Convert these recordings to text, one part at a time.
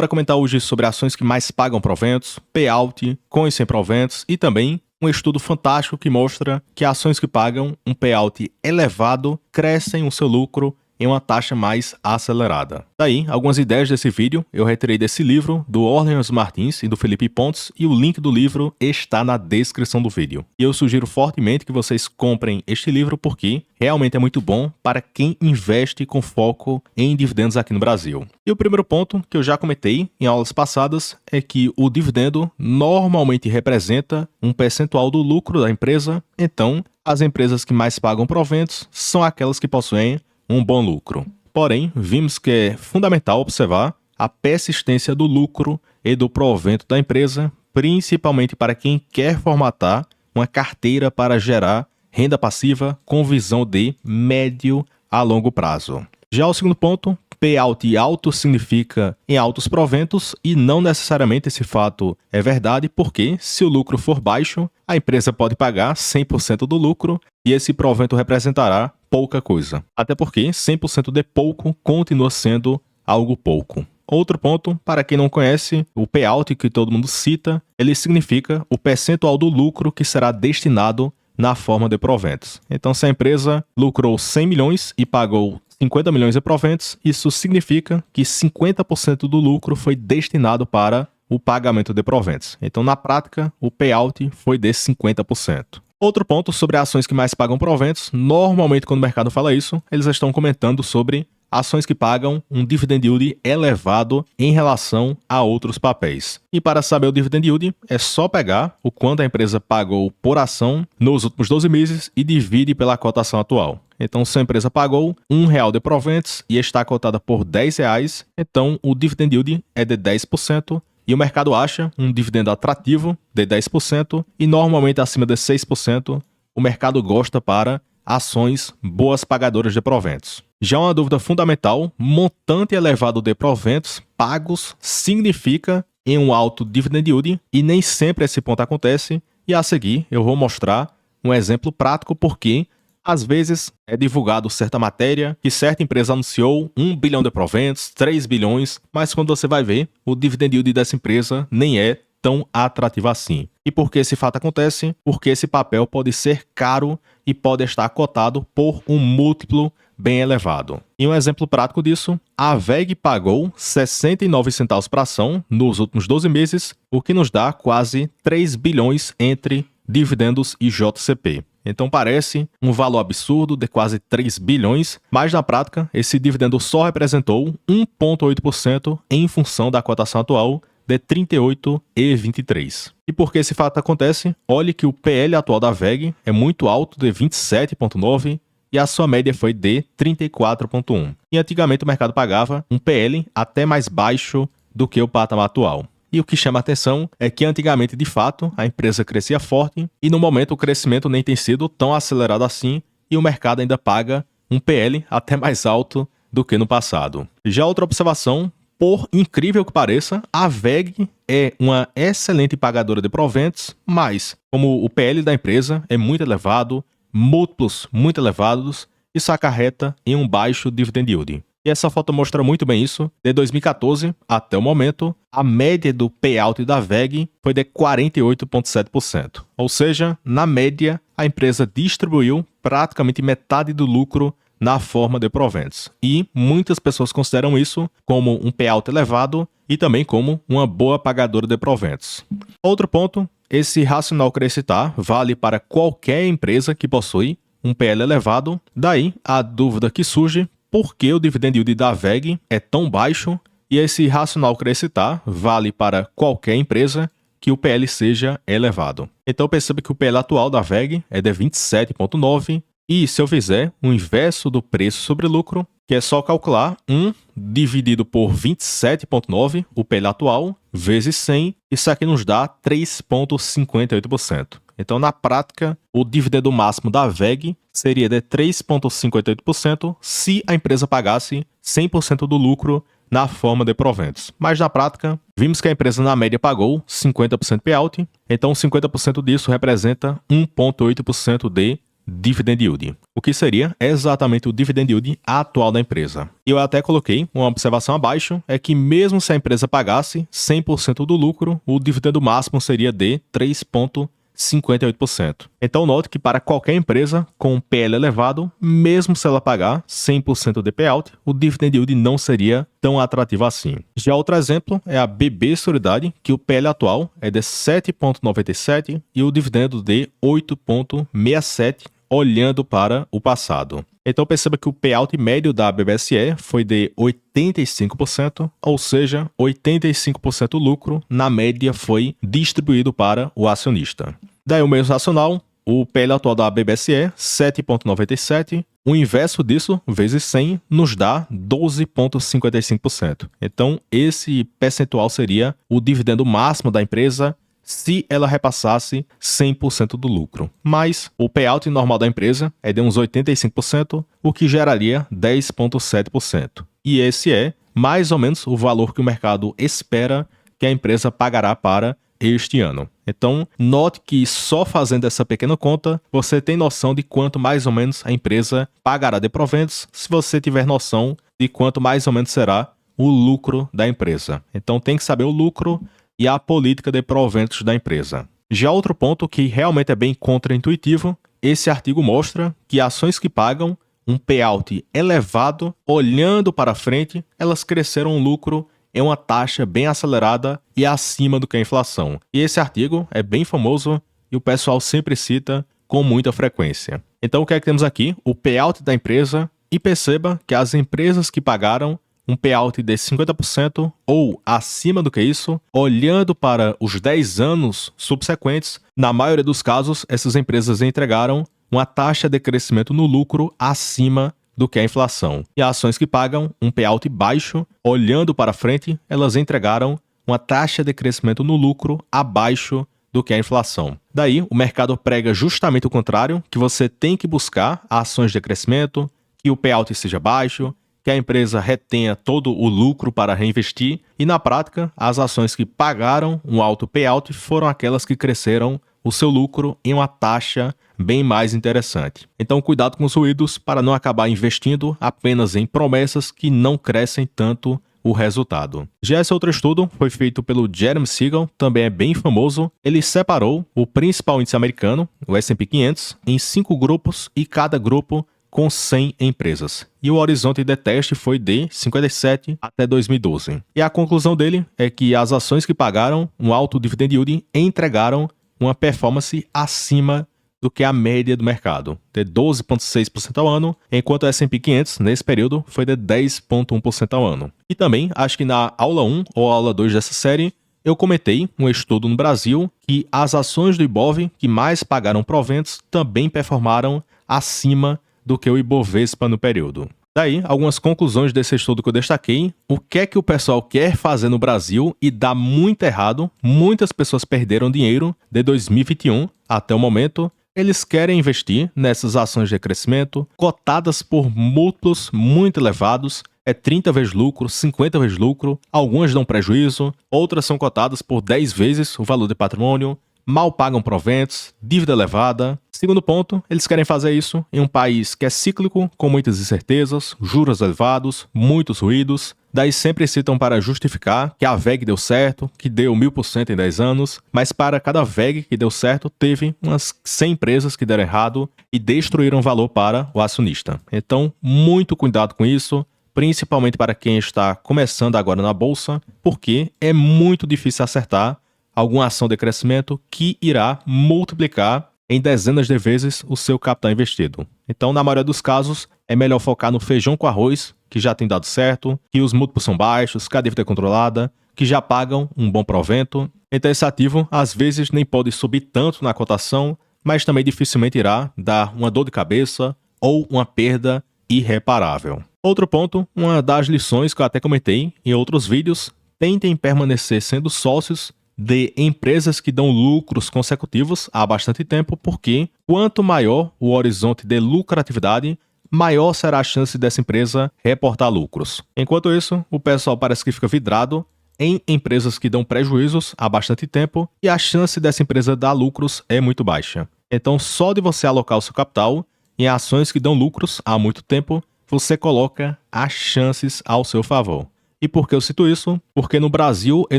para comentar hoje sobre ações que mais pagam proventos, payout, coins sem proventos e também um estudo fantástico que mostra que ações que pagam um payout elevado crescem o seu lucro em uma taxa mais acelerada. Daí, algumas ideias desse vídeo eu retirei desse livro do Orleans Martins e do Felipe Pontes e o link do livro está na descrição do vídeo. E eu sugiro fortemente que vocês comprem este livro porque realmente é muito bom para quem investe com foco em dividendos aqui no Brasil. E o primeiro ponto que eu já comentei em aulas passadas é que o dividendo normalmente representa um percentual do lucro da empresa, então as empresas que mais pagam proventos são aquelas que possuem um bom lucro. Porém, vimos que é fundamental observar a persistência do lucro e do provento da empresa, principalmente para quem quer formatar uma carteira para gerar renda passiva com visão de médio a longo prazo. Já o segundo ponto, payout alto significa em altos proventos e não necessariamente esse fato é verdade, porque se o lucro for baixo, a empresa pode pagar 100% do lucro e esse provento representará pouca coisa. Até porque 100% de pouco continua sendo algo pouco. Outro ponto, para quem não conhece, o payout que todo mundo cita, ele significa o percentual do lucro que será destinado na forma de proventos. Então, se a empresa lucrou 100 milhões e pagou 50 milhões de proventos, isso significa que 50% do lucro foi destinado para o pagamento de proventos. Então, na prática, o payout foi de 50%. Outro ponto sobre ações que mais pagam proventos, normalmente quando o mercado fala isso, eles estão comentando sobre ações que pagam um dividend yield elevado em relação a outros papéis. E para saber o dividend yield, é só pegar o quanto a empresa pagou por ação nos últimos 12 meses e divide pela cotação atual. Então, se a empresa pagou R$1 de proventos e está cotada por R$10, então o dividend yield é de 10%. E o mercado acha um dividendo atrativo de 10% e normalmente acima de 6% o mercado gosta para ações boas pagadoras de proventos. Já uma dúvida fundamental, montante elevado de proventos pagos significa em um alto dividend yield e nem sempre esse ponto acontece e a seguir eu vou mostrar um exemplo prático porque às vezes é divulgado certa matéria que certa empresa anunciou 1 bilhão de proventos, 3 bilhões, mas quando você vai ver, o dividend yield dessa empresa nem é tão atrativo assim. E por que esse fato acontece? Porque esse papel pode ser caro e pode estar cotado por um múltiplo bem elevado. E um exemplo prático disso, a VEG pagou 69 centavos para ação nos últimos 12 meses, o que nos dá quase 3 bilhões entre dividendos e JCP. Então parece um valor absurdo de quase 3 bilhões, mas na prática esse dividendo só representou 1,8% em função da cotação atual de 38,23. E por que esse fato acontece? Olhe que o PL atual da VEG é muito alto, de 27,9, e a sua média foi de 34,1. E antigamente o mercado pagava um PL até mais baixo do que o patamar atual. E o que chama a atenção é que antigamente, de fato, a empresa crescia forte e no momento o crescimento nem tem sido tão acelerado assim e o mercado ainda paga um PL até mais alto do que no passado. Já outra observação, por incrível que pareça, a VEG é uma excelente pagadora de proventos, mas como o PL da empresa é muito elevado, múltiplos muito elevados, isso acarreta em um baixo dividend yield. E essa foto mostra muito bem isso. De 2014 até o momento, a média do payout da VEG foi de 48,7%. Ou seja, na média, a empresa distribuiu praticamente metade do lucro na forma de proventos. E muitas pessoas consideram isso como um payout elevado e também como uma boa pagadora de proventos. Outro ponto, esse racional que eu irei citar vale para qualquer empresa que possui um PL elevado. Daí, a dúvida que surge: por que o dividend yield da VEG é tão baixo? E esse racional que eu irei citar vale para qualquer empresa que o PL seja elevado. Então perceba que o PL atual da VEG é de 27,9 e se eu fizer o inverso do preço sobre lucro, que é só calcular 1 dividido por 27,9, o PL atual, vezes 100, isso aqui nos dá 3,58%. Então, na prática, o dividendo máximo da VEG seria de 3,58% se a empresa pagasse 100% do lucro na forma de proventos. Mas na prática, vimos que a empresa na média pagou 50% payout, então 50% disso representa 1,8% de dividend yield. O que seria exatamente o dividend yield atual da empresa. E eu até coloquei uma observação abaixo, é que mesmo se a empresa pagasse 100% do lucro, o dividendo máximo seria de 3,58%. Então note que para qualquer empresa com um PL elevado, mesmo se ela pagar 100% de payout, o dividend yield não seria tão atrativo assim. Já outro exemplo é a BB Seguridade, que o PL atual é de 7,97 e o dividendo de 8,67, olhando para o passado. Então perceba que o payout médio da BBSE foi de 85%, ou seja, 85% do lucro, na média, foi distribuído para o acionista. Daí o mesmo racional, o PL atual da BBSE, 7,97%, o inverso disso, vezes 100, nos dá 12,55%. Então esse percentual seria o dividendo máximo da empresa se ela repassasse 100% do lucro. Mas o payout normal da empresa é de uns 85%, o que geraria 10,7%. E esse é mais ou menos o valor que o mercado espera que a empresa pagará para este ano. Então, note que só fazendo essa pequena conta, você tem noção de quanto mais ou menos a empresa pagará de proventos, se você tiver noção de quanto mais ou menos será o lucro da empresa. Então, tem que saber o lucro e a política de proventos da empresa. Já outro ponto que realmente é bem contraintuitivo, esse artigo mostra que ações que pagam um payout elevado, olhando para frente, elas cresceram um lucro em uma taxa bem acelerada e acima do que a inflação. E esse artigo é bem famoso e o pessoal sempre cita com muita frequência. Então o que é que temos aqui? O payout da empresa, e perceba que as empresas que pagaram um payout de 50% ou acima do que isso, olhando para os 10 anos subsequentes, na maioria dos casos, essas empresas entregaram uma taxa de crescimento no lucro acima do que a inflação. E ações que pagam um payout baixo, olhando para frente, elas entregaram uma taxa de crescimento no lucro abaixo do que a inflação. Daí, o mercado prega justamente o contrário, que você tem que buscar ações de crescimento, que o payout seja baixo, que a empresa retenha todo o lucro para reinvestir, e na prática, as ações que pagaram um alto payout foram aquelas que cresceram o seu lucro em uma taxa bem mais interessante. Então, cuidado com os ruídos para não acabar investindo apenas em promessas que não crescem tanto o resultado. Já esse outro estudo foi feito pelo Jeremy Siegel, também é bem famoso. Ele separou o principal índice americano, o S&P 500, em 5 grupos e cada grupo com 100 empresas. E o horizonte de teste foi de 57 até 2012. E a conclusão dele é que as ações que pagaram um alto dividend yield entregaram uma performance acima do que a média do mercado, de 12,6% ao ano, enquanto o S&P 500, nesse período, foi de 10,1% ao ano. E também, acho que na aula 1 ou aula 2 dessa série, eu comentei um estudo no Brasil que as ações do Ibov que mais pagaram proventos também performaram acima do que o Ibovespa no período. Daí, algumas conclusões desse estudo que eu destaquei. O que é que o pessoal quer fazer no Brasil e dá muito errado. Muitas pessoas perderam dinheiro de 2021 até o momento. Eles querem investir nessas ações de crescimento, cotadas por múltiplos muito elevados, 30 vezes lucro, 50 vezes lucro, algumas dão prejuízo, outras são cotadas por 10 vezes o valor de patrimônio, mal pagam proventos, dívida elevada. Segundo ponto, eles querem fazer isso em um país que é cíclico, com muitas incertezas, juros elevados, muitos ruídos. Daí sempre citam para justificar que a VEG deu certo, que deu 1000% em 10 anos, mas para cada VEG que deu certo, teve umas 100 empresas que deram errado e destruíram valor para o acionista. Então, muito cuidado com isso, principalmente para quem está começando agora na bolsa, porque é muito difícil acertar alguma ação de crescimento que irá multiplicar em dezenas de vezes o seu capital investido. Então, na maioria dos casos, é melhor focar no feijão com arroz, que já tem dado certo, que os múltiplos são baixos, que a dívida é controlada, que já pagam um bom provento. Então, esse ativo, às vezes, nem pode subir tanto na cotação, mas também dificilmente irá dar uma dor de cabeça ou uma perda irreparável. Outro ponto, uma das lições que eu até comentei em outros vídeos, tentem permanecer sendo sócios de empresas que dão lucros consecutivos há bastante tempo, porque quanto maior o horizonte de lucratividade, maior será a chance dessa empresa reportar lucros. Enquanto isso, o pessoal parece que fica vidrado em empresas que dão prejuízos há bastante tempo e a chance dessa empresa dar lucros é muito baixa. Então, só de você alocar o seu capital em ações que dão lucros há muito tempo, você coloca as chances ao seu favor. E por que eu cito isso? Porque no Brasil e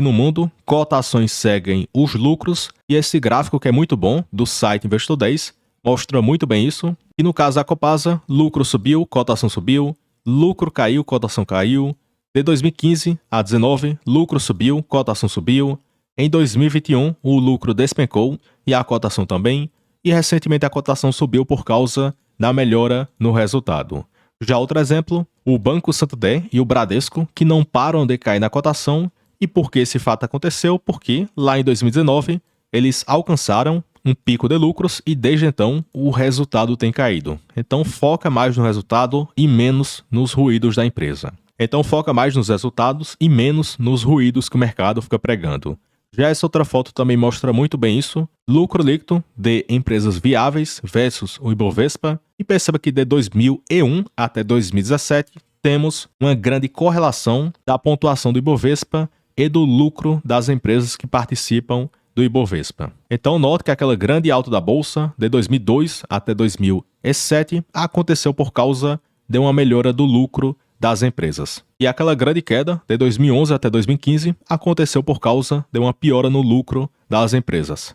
no mundo, cotações seguem os lucros, e esse gráfico, que é muito bom, do site Investor 10, mostra muito bem isso. E no caso da Copasa, lucro subiu, cotação subiu, lucro caiu, cotação caiu. De 2015 a 2019, lucro subiu, cotação subiu. Em 2021, o lucro despencou e a cotação também. E recentemente a cotação subiu por causa da melhora no resultado. Já outro exemplo, o Banco Santander e o Bradesco, que não param de cair na cotação. E por que esse fato aconteceu? Porque lá em 2019 eles alcançaram um pico de lucros e desde então o resultado tem caído. Então foca mais no resultado e menos nos ruídos da empresa. Então foca mais nos resultados e menos nos ruídos que o mercado fica pregando. Já essa outra foto também mostra muito bem isso. Lucro líquido de empresas viáveis versus o Ibovespa. E perceba que de 2001 até 2017 temos uma grande correlação da pontuação do Ibovespa e do lucro das empresas que participam do Ibovespa. Então note que aquela grande alta da bolsa de 2002 até 2007 aconteceu por causa de uma melhora do lucro das empresas. E aquela grande queda de 2011 até 2015 aconteceu por causa de uma piora no lucro das empresas.